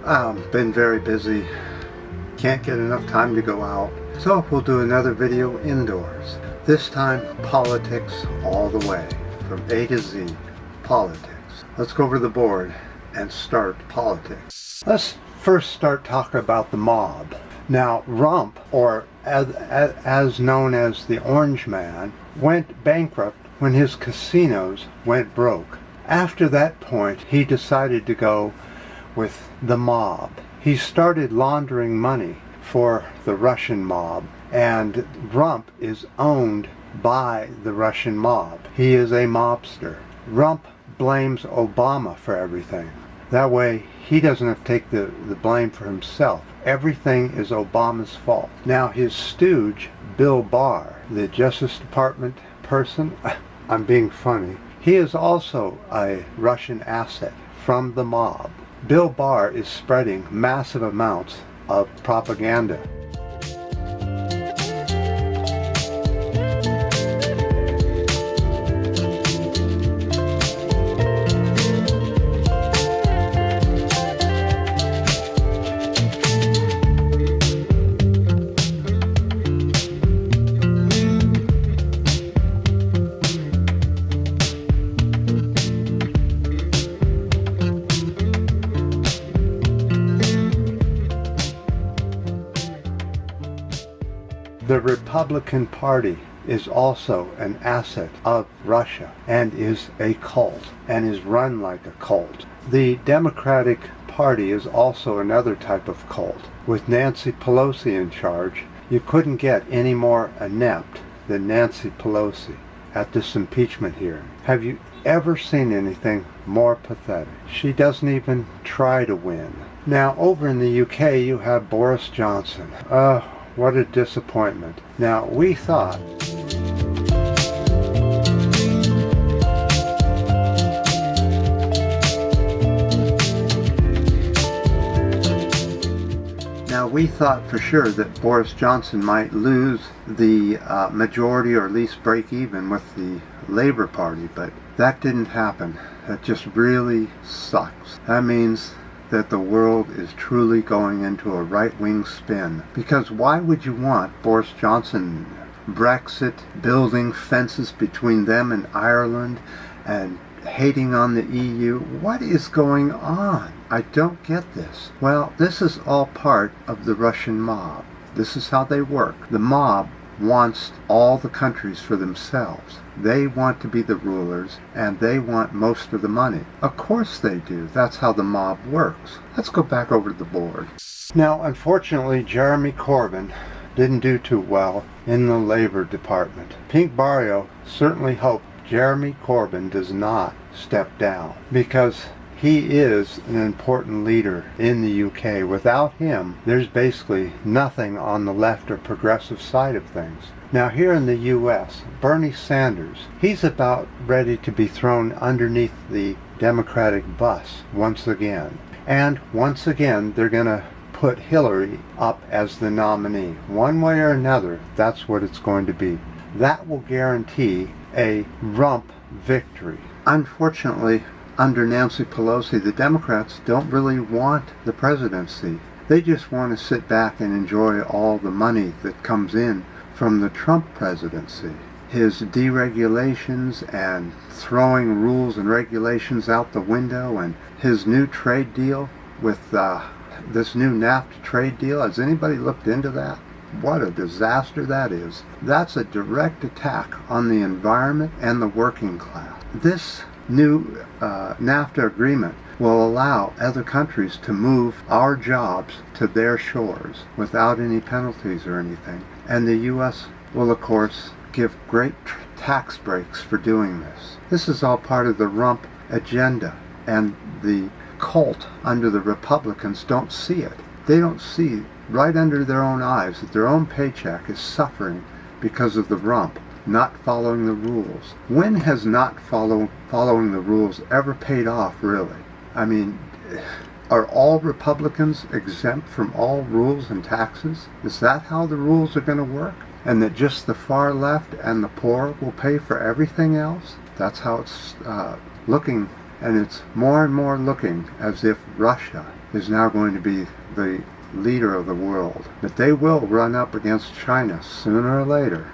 Been very busy. Can't get enough time to go out. So we'll do another video indoors. This time, politics all the way. From A to Z. Politics. Let's go over the board and start politics. Let's first start talking about the mob. Now, Rump, or as known as the Orange Man, went bankrupt when his casinos went broke. After that point, he decided to go with the mob. He started laundering money for the Russian mob, and Rump is owned by the Russian mob. He is a mobster. Rump blames Obama for everything. That way, he doesn't have to take the blame for himself. Everything is Obama's fault. Now, his stooge, Bill Barr, the Justice Department person, I'm being funny, he is also a Russian asset from the mob. Bill Barr is spreading massive amounts of propaganda. The Republican Party is also an asset of Russia and is a cult and is run like a cult. The Democratic Party is also another type of cult. With Nancy Pelosi in charge, you couldn't get any more inept than Nancy Pelosi at this impeachment hearing. Have you ever seen anything more pathetic? She doesn't even try to win. Now, over in the UK, you have Boris Johnson. What a disappointment. Now, we thought for sure that Boris Johnson might lose the majority or at least break even with the Labour Party, but that didn't happen. That just really sucks. That means that the world is truly going into a right-wing spin. Because why would you want Boris Johnson, Brexit, building fences between them and Ireland, and hating on the EU? What is going on? I don't get this. Well, this is all part of the Russian mob. This is how they work. The mob wants all the countries for themselves. They want to be the rulers, and they want most of the money. Of course they do. That's how the mob works. Let's go back over to the board. Now, unfortunately, Jeremy Corbyn didn't do too well in the Labor Department. Pink Barrio certainly hoped Jeremy Corbyn does not step down, because he is an important leader in the UK. Without him, there's basically nothing on the left or progressive side of things. Now, here in the US, Bernie Sanders, he's about ready to be thrown underneath the Democratic bus once again. And once again, they're going to put Hillary up as the nominee. One way or another, that's what it's going to be. That will guarantee a rump victory. Unfortunately, under Nancy Pelosi, the Democrats don't really want the presidency. They just want to sit back and enjoy all the money that comes in from the Trump presidency. His deregulations and throwing rules and regulations out the window, and his new trade deal with this new NAFTA trade deal. Has anybody looked into that? What a disaster that is. That's a direct attack on the environment and the working class. This new NAFTA agreement will allow other countries to move our jobs to their shores without any penalties or anything. And the U.S. will, of course, give great tax breaks for doing this. This is all part of the rump agenda, and the cult under the Republicans don't see it. They don't see right under their own eyes that their own paycheck is suffering because of the rump not following the rules. When has not following the rules ever paid off, really? I mean, are all Republicans exempt from all rules and taxes? Is that how the rules are going to work? And that just the far left and the poor will pay for everything else? That's how it's looking And it's more and more looking as if Russia is now going to be the leader of the world. But they will run up against China sooner or later.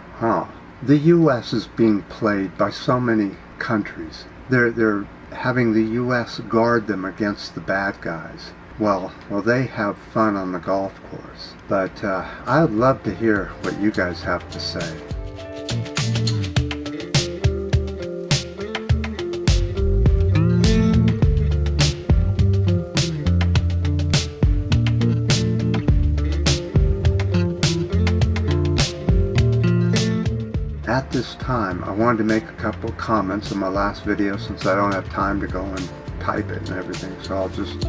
The U.S. is being played by so many countries. They're having the U.S. guard them against the bad guys. Well, they have fun on the golf course. But I'd love to hear what you guys have to say. At this time, I wanted to make a couple of comments on my last video since I don't have time to go and type it and everything, so I'll just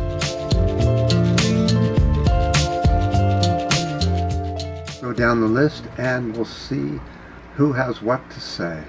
go down the list and we'll see who has what to say.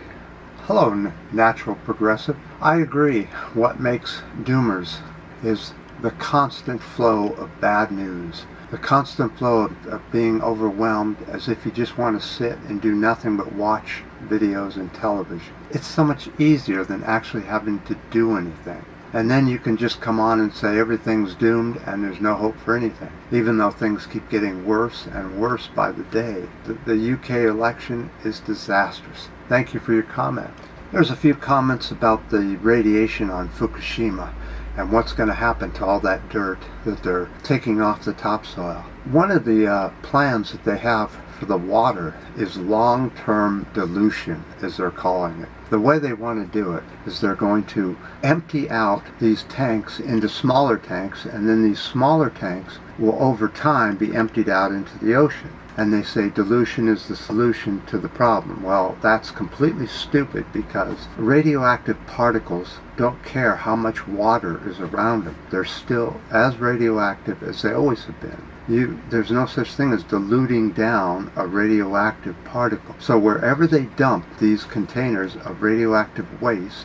Hello, Natural Progressive. I agree. What makes doomers is the constant flow of bad news. The constant flow of being overwhelmed as if you just want to sit and do nothing but watch videos and television. It's so much easier than actually having to do anything. And then you can just come on and say everything's doomed and there's no hope for anything, even though things keep getting worse and worse by the day. The UK election is disastrous. Thank you for your comment. There's a few comments about the radiation on Fukushima and what's going to happen to all that dirt that they're taking off the topsoil. One of the plans that they have for the water is long-term dilution, as they're calling it. The way they want to do it is they're going to empty out these tanks into smaller tanks, and then these smaller tanks will over time be emptied out into the ocean. And they say dilution is the solution to the problem. Well, that's completely stupid because radioactive particles don't care how much water is around them. They're still as radioactive as they always have been. There's no such thing as diluting down a radioactive particle. So wherever they dump these containers of radioactive waste,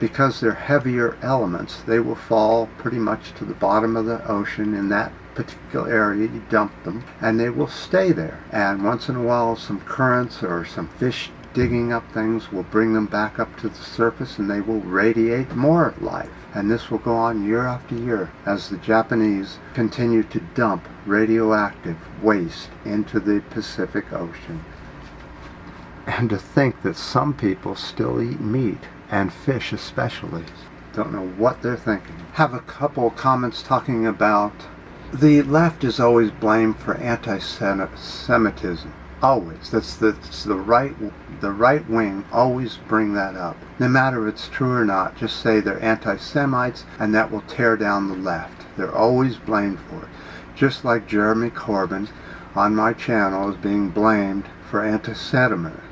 because they're heavier elements, they will fall pretty much to the bottom of the ocean in that particular area. You dump them and they will stay there, and once in a while some currents or some fish digging up things will bring them back up to the surface and they will radiate more life. And this will go on year after year as the Japanese continue to dump radioactive waste into the Pacific Ocean. And to think that some people still eat meat, and fish especially. Don't know what they're thinking. Have a couple comments talking about the left is always blamed for anti-Semitism. Always. That's the right wing always bring that up. No matter if it's true or not, just say they're anti-Semites and that will tear down the left. They're always blamed for it. Just like Jeremy Corbyn on my channel is being blamed for anti-Semitism.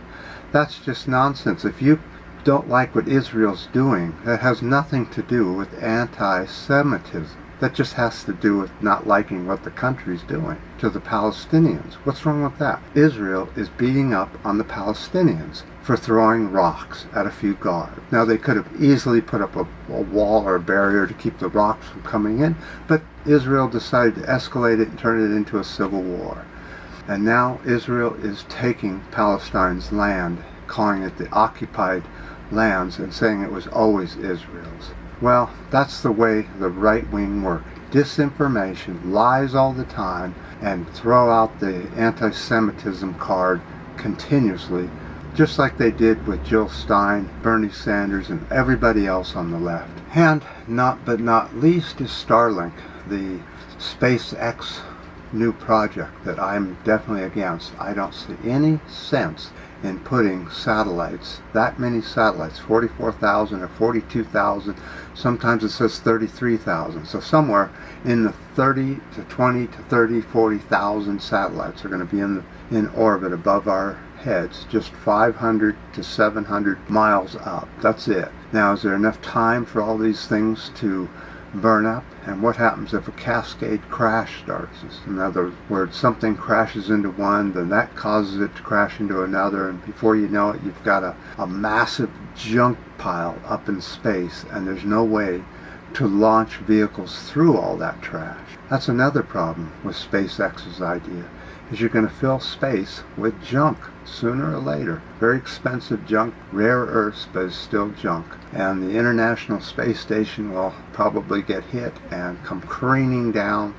That's just nonsense. If you don't like what Israel's doing, that has nothing to do with anti-Semitism. That just has to do with not liking what the country's doing to the Palestinians. What's wrong with that? Israel is beating up on the Palestinians for throwing rocks at a few guards. Now they could have easily put up a wall or a barrier to keep the rocks from coming in, but Israel decided to escalate it and turn it into a civil war. And now Israel is taking Palestine's land, calling it the occupied lands and saying it was always Israel's. Well, that's the way the right wing work. Disinformation, lies all the time, and throw out the anti-Semitism card continuously, just like they did with Jill Stein, Bernie Sanders, and everybody else on the left. And not least is Starlink, the SpaceX new project that I'm definitely against. I don't see any sense in putting satellites, that many satellites, 44,000 or 42,000, sometimes it says 33,000. So somewhere in the 30 to 20 to 30, 40,000 satellites are going to be in orbit above our heads, just 500 to 700 miles up. That's it. Now, is there enough time for all these things to burn up? And what happens if a cascade crash starts? In other words, something crashes into one, then that causes it to crash into another, and before you know it, you've got a massive junk pile up in space, and there's no way to launch vehicles through all that trash. That's another problem with SpaceX's idea. is you're going to fill space with junk sooner or later. Very expensive junk, rare earths, but it's still junk. And the International Space Station will probably get hit and come careening down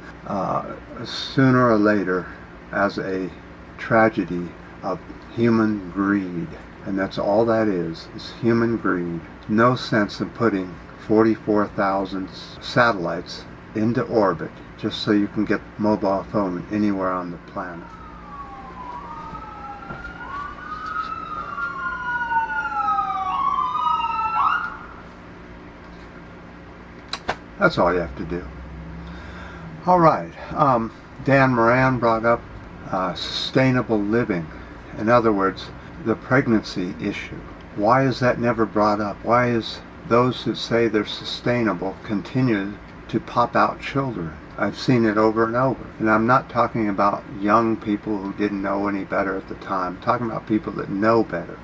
sooner or later as a tragedy of human greed. And that's all that is human greed. No sense in putting 44,000 satellites into orbit just so you can get mobile phone anywhere on the planet. That's all you have to do. All right. Dan Moran brought up sustainable living. In other words, the pregnancy issue. Why is that never brought up? Why is those who say they're sustainable continue to pop out children? I've seen it over and over. And I'm not talking about young people who didn't know any better at the time. I'm talking about people that know better.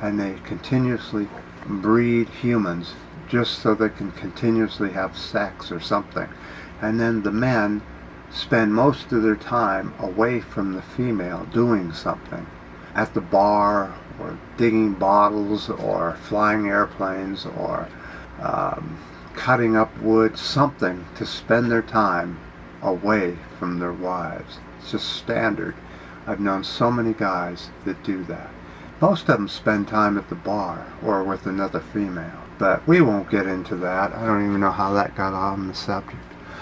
And they continuously breed humans just so they can continuously have sex or something. And then the men spend most of their time away from the female doing something. At the bar, or digging bottles, or flying airplanes, or cutting up wood, something to spend their time away from their wives. It's just standard. I've known so many guys that do that. Most of them spend time at the bar or with another female. But we won't get into that. I don't even know how that got on the subject.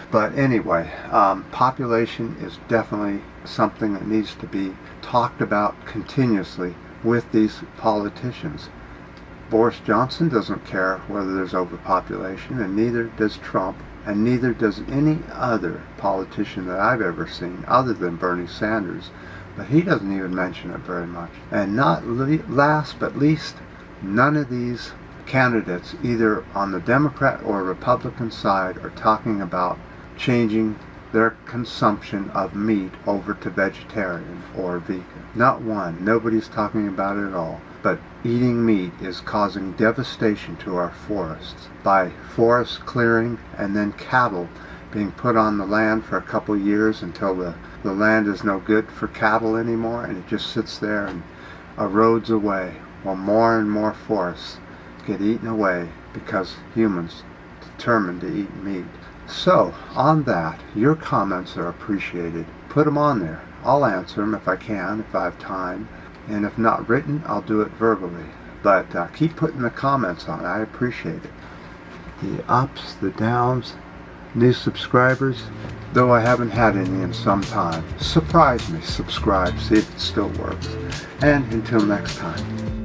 But anyway, population is definitely something that needs to be talked about continuously with these politicians. Boris Johnson doesn't care whether there's overpopulation, and neither does Trump, and neither does any other politician that I've ever seen other than Bernie Sanders. But he doesn't even mention it very much. And not last but least, none of these candidates, either on the Democrat or Republican side, are talking about changing their consumption of meat over to vegetarian or vegan. Not one. Nobody's talking about it at all. But eating meat is causing devastation to our forests by forest clearing and then cattle being put on the land for a couple years until the land is no good for cattle anymore, and it just sits there and erodes away while more and more forests get eaten away because humans determined to eat meat. So, on that, your comments are appreciated. Put them on there. I'll answer them if I can, if I have time. And if not written, I'll do it verbally. But keep putting the comments on. I appreciate it. The ups, the downs, new subscribers, though I haven't had any in some time. Surprise me. Subscribe. See if it still works. And until next time.